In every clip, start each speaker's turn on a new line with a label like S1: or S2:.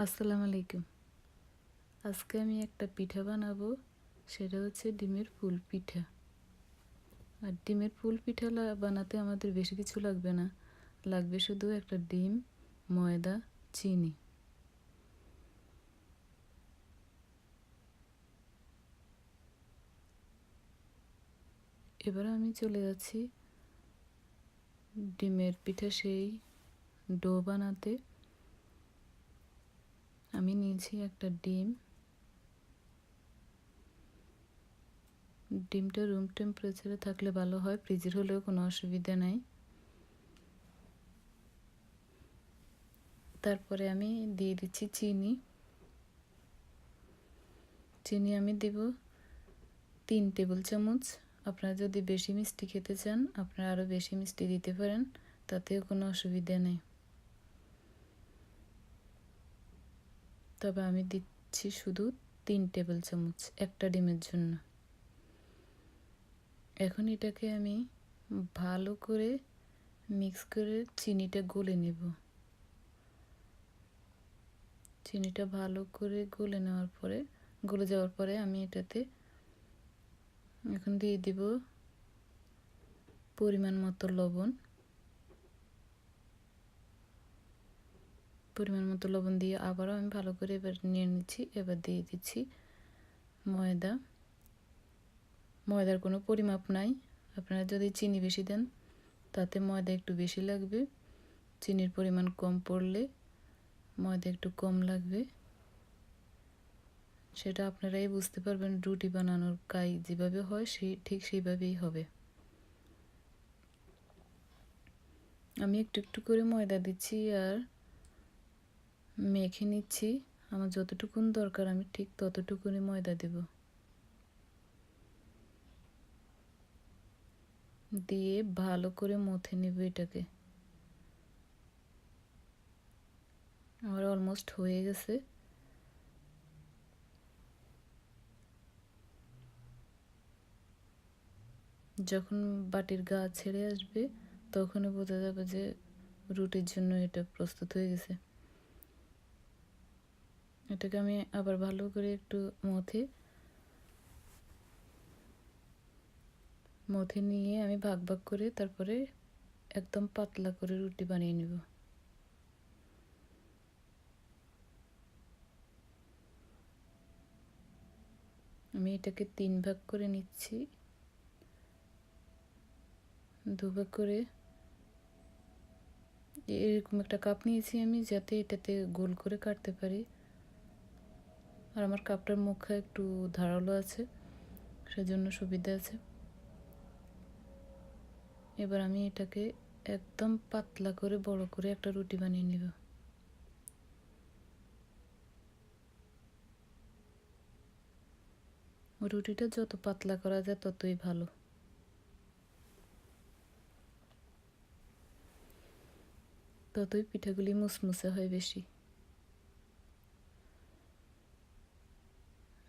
S1: আসসালামু আলাইকুম। আজকে আমি একটা পিঠা বানাবো, সেটা হচ্ছে ডিমের ফুল পিঠা। আর ডিমের ফুল পিঠা বানাতে আমাদের বেশি কিছু লাগবে না, লাগবে শুধু একটা ডিম, ময়দা, চিনি। এবার আমি চলে যাচ্ছি ডিমের পিঠা সেই ডো বানাতে। আমি নিয়েছি একটা ডিমটা রুম টেম্পারেচারে থাকলে ভালো হয়, ফ্রিজের হলেও কোনো অসুবিধা নাই। তারপরে আমি দিয়ে দিচ্ছি চিনি আমি দেব 3 টেবিল চামচ। আপনারা যদি বেশি মিষ্টি খেতে চান আপনারা আরও বেশি মিষ্টি দিতে পারেন, তাতেও কোনো অসুবিধা নেই। তবে আমি দিচ্ছি শুধু 3 টেবিল চামচ একটা ডিমের জন্য। এখন এটাকে আমি ভালো করে মিক্স করে চিনিটা গলে নেব। চিনিটা ভালো করে গলে যাওয়ার পরে আমি এটাতে এখন দিয়ে দিব পরিমাণ মতো লবণ। দিয়ে আবারও আমি ভালো করে এবার নিয়ে নিচ্ছি। এবার দিয়ে দিচ্ছি ময়দার কোনো পরিমাপ নাই। আপনারা যদি চিনি বেশি দেন তাতে ময়দা একটু বেশি লাগবে, চিনির পরিমাণ কম পড়লে ময়দা একটু কম লাগবে। সেটা আপনারাই বুঝতে পারবেন, রুটি বানানোর কাই যেভাবে হয় ঠিক সেইভাবেই হবে। আমি একটু একটু করে ময়দা দিচ্ছি আর মেখে নিচ্ছি। আমার যতটুকুন দরকার আমি ঠিক ততটুকুনি ময়দা দেব। দিয়ে ভালো করে মথে নেব এটাকে। আমার অলমোস্ট হয়ে গেছে। যখন বাটির গা ছেড়ে আসবে তখনই বোঝা যাবে যে রুটির জন্য এটা প্রস্তুত হয়ে গেছে। এটাকে আমি আবার ভালো করে একটু মথে নিয়ে আমি ভাগ ভাগ করে তারপরে একদম পাতলা করে রুটি বানিয়ে নেব। আমি এটাকে 3 ভাগ করে নিচ্ছি। 2 ভাগ করে এরকম একটা কাপ নিয়েছি আমি, যাতে এটাতে গোল করে কাটতে পারি। আর আমার কাপটার মুখে একটু ধারালো আছে, সেজন্য সুবিধা আছে। এবার আমি এটাকে একদম পাতলা করে বড় করে একটা রুটি বানিয়ে নেব। রুটিটা যত পাতলা করা যায় ততই ভালো। ততই পিঠাগুলি মুসমুসে হয় বেশি।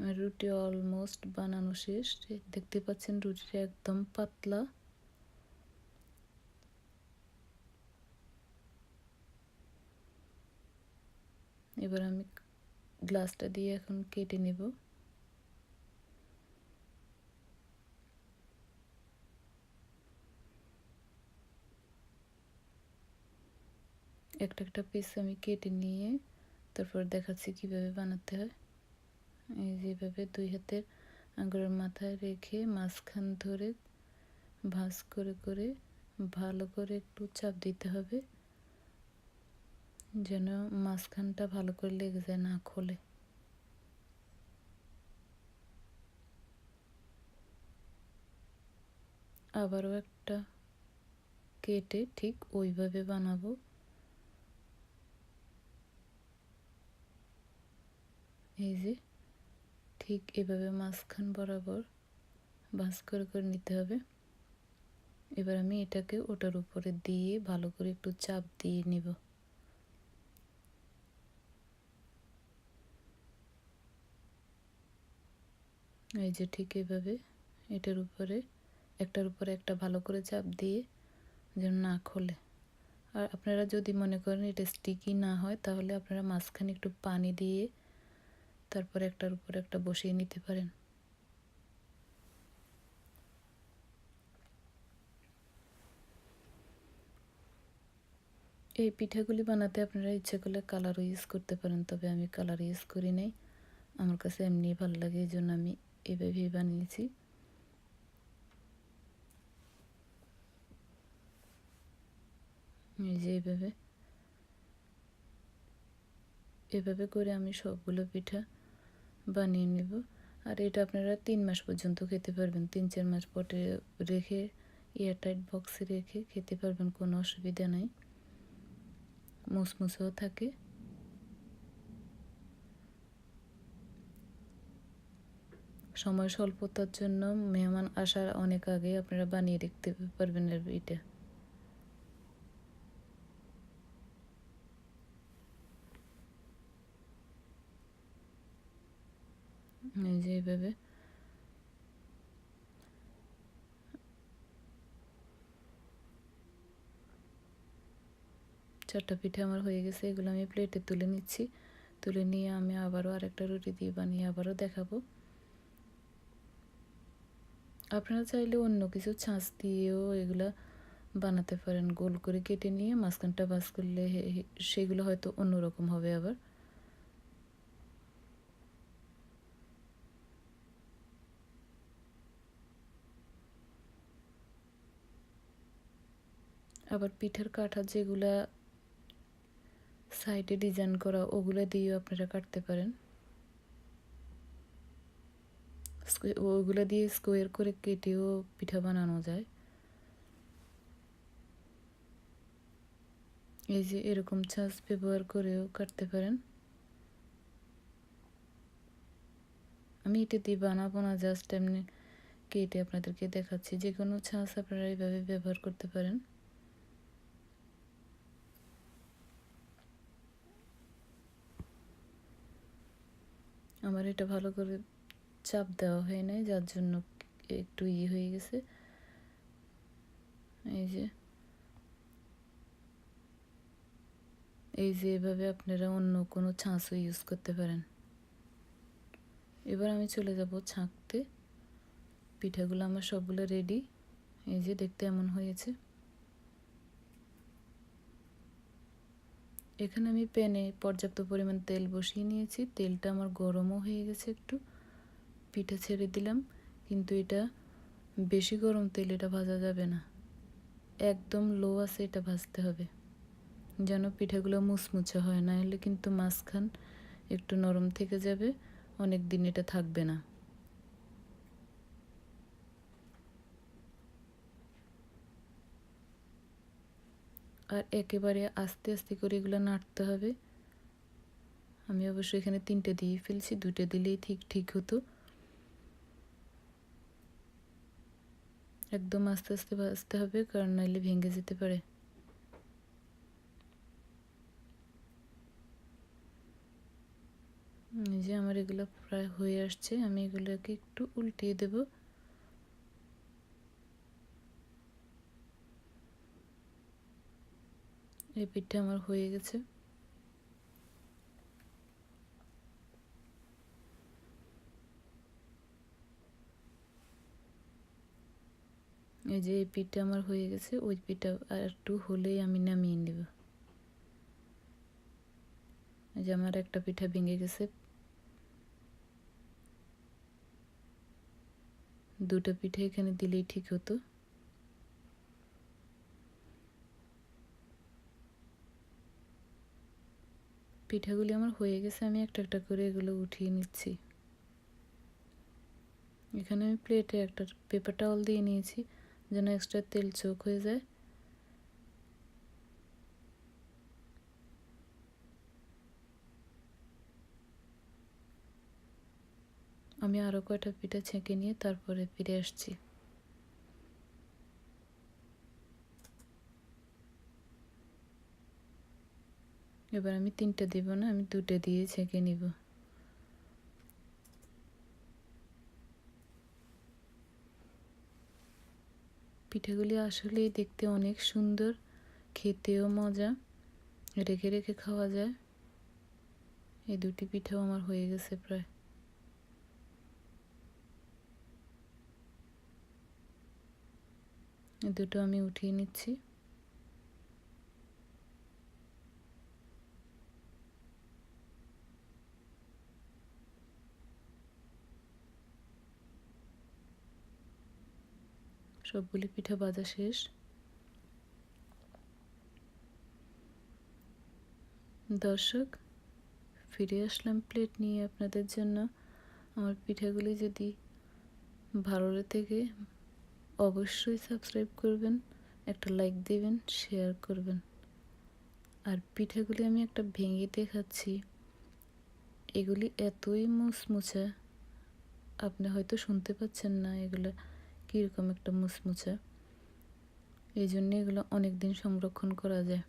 S1: আর রুটি অলমোস্ট বানানো শেষ। দেখতে পাচ্ছেন রুটিটা একদম পাতলা। এবার আমি গ্লাসটা দিয়ে এখন কেটে নেব। একটা একটা পিস আমি কেটে নিয়ে তারপর দেখাচ্ছি কিভাবে বানাতে হয়। এই যেভাবে 2 হাতের আঙুলের মাথায় রেখে মাঝখান ধরে ভাঁজ করে করে ভালো করে একটু চাপ দিতে হবে, যেন মাঝখানটা ভালো করে লেগে যায়, না খোলে। আবারও একটা কেটে ঠিক ওইভাবে বানাবো। এই যে ঠিক এভাবে মাঝখান বরাবর ভাঁজ করে করে নিতে হবে। এবার আমি এটাকে ওটার উপরে দিয়ে ভালো করে একটু চাপ দিয়ে নিব। এই যে ঠিক এভাবে একটার উপরে একটা ভালো করে চাপ দিয়ে যেন না খোলে। আর আপনারা যদি মনে করেন এটা স্টিকি না হয় তাহলে আপনারা মাঝখানে একটু পানি দিয়ে তারপর একটার উপর একটা বসিয়ে নিতে পারেন। এই পিঠাগুলি বানাতে আপনারা ইচ্ছে করলে কালারও ইউজ করতে পারেন, তবে আমি কালার ইউজ করি নাই, আমার কাছে এমনি ভালো লাগে, এই জন্য আমি এভাবেই বানিয়েছি। এই যে এভাবে করে আমি সবগুলো পিঠা বানিয়ে নেব। আর এটা আপনারা 3 মাস পর্যন্ত খেতে পারবেন, 3-4 মাস পরে রেখে এয়ারটাইট বক্সে রেখে খেতে পারবেন, কোনো অসুবিধা নাই, মুসমুসেও থাকে। সময় স্বল্পতার জন্য মেহমান আসার অনেক আগে আপনারা বানিয়ে রাখতে পারবেন এটা। এই যে এইভাবে চারটা পিঠা আমার হয়ে গেছে, এগুলো আমি প্লেটে তুলে নিচ্ছি। তুলে নিয়ে আমি আবারও আরেকটা রুটি দিয়ে বানিয়ে আবারও দেখাবো। আপনারা চাইলে অন্য কিছু ছাঁচ দিয়েও এগুলা বানাতে পারেন, গোল করে কেটে নিয়ে মাঝখানটা ভাঁজ করলে সেগুলো হয়তো অন্যরকম হবে। আবার পিঠার কাঠা যেগুলা সাইডে ডিজাইন করা ওগুলো দিয়েও আপনারা কাটতে পারেন, ওগুলো দিয়ে স্কোয়ার করে কেটেও পিঠা বানানো যায়। এই যে এরকম ছাঁচ ব্যবহার করেও কাটতে পারেন। আমি এটা দিয়ে বানাবো না, জাস্ট এমনি কেটে আপনাদেরকে দেখাচ্ছি। যে কোনো ছাঁচ আপনারা এইভাবে ব্যবহার করতে পারেন। আমার এটা ভালো করে চাপ দেওয়া হয় নাই, যার জন্য একটু হয়ে গেছে। এই যে এভাবে আপনারা অন্য কোনো ছাঁচও ইউজ করতে পারেন। এবার আমি চলে যাব ছাঁকতে। পিঠাগুলো আমার সবগুলো রেডি, এই যে দেখতে এমন হয়েছে। এখানে আমি প্যানে পর্যাপ্ত পরিমাণ তেল বসিয়ে নিয়েছি, তেলটা আমার গরমও হয়ে গেছে, একটু পিঠা ছেড়ে দিলাম। কিন্তু এটা বেশি গরম তেল, এটা ভাজা যাবে না, একদম লো আছে এটা ভাজতে হবে, যেন পিঠাগুলো মুচমুচে হয়, না হলে কিন্তু মাঝখান একটু নরম থেকে যাবে, অনেক দিন এটা থাকবে না। আর একেবারে আস্তে আস্তে করে এগুলো নাড়তে হবে। আমি অবশ্য এখানে 3টে দিয়ে ফেলছি, 2টে দিলেই ঠিক হতো। একদম আস্তে আস্তে ভাজতে হবে, কারণ নাহলে ভেঙে যেতে পারে। এই যে আমার এগুলো প্রায় হয়ে আসছে, আমি এগুলোকে একটু উল্টিয়ে দেব। এই পিঠটা আমার হয়ে গেছে। এই যে এই পিঠটা আমার হয়ে গেছে, ওই পিঠটা আর একটু হলেই আমি নামিয়ে নেব। এই যে আমার একটা পিঠা ভেঙে গেছে, 2টা পিঠা এখানে দিলেই ঠিক হতো। পিঠাগুলি আমার হয়ে গেছে, আমি একটা একটা করে এগুলো উঠিয়ে নিচ্ছি। এখানে আমি প্লেটে একটা পেপার টাওয়াল দিয়ে নিয়েছি, যেন এক্সট্রা তেল চোখ হয়ে যায়। আমি আরও কয়টা পিঠা ছেঁকে নিয়ে তারপরে ফিরে আসছি। এবার আমি 3টে দিব না, আমি 2টে দিয়ে ছেঁকে নিব। পিঠাগুলি আসলেই দেখতে অনেক সুন্দর, খেতেও মজা, রেখে রেখে খাওয়া যায়। এই দুটি পিঠাও আমার হয়ে গেছে প্রায়। এই দুটো আমি উঠিয়ে নিচ্ছি। সবগুলি পিঠা ভাজা শেষ। দর্শক, ফিরে আসলাম প্লেট নিয়ে আপনাদের জন্য। আমার পিঠাগুলি যদি ভালো থেকে অবশ্যই সাবস্ক্রাইব করবেন, একটা লাইক দেবেন, শেয়ার করবেন। আর পিঠাগুলি আমি একটা ভেঙে দেখাচ্ছি। এগুলি এতই মুচমুচে, আপনি হয়তো শুনতে পাচ্ছেন না এগুলো কীরকম একটা মুচমুচে। এই জন্য এগুলো অনেক দিন সংরক্ষণ করা যায়।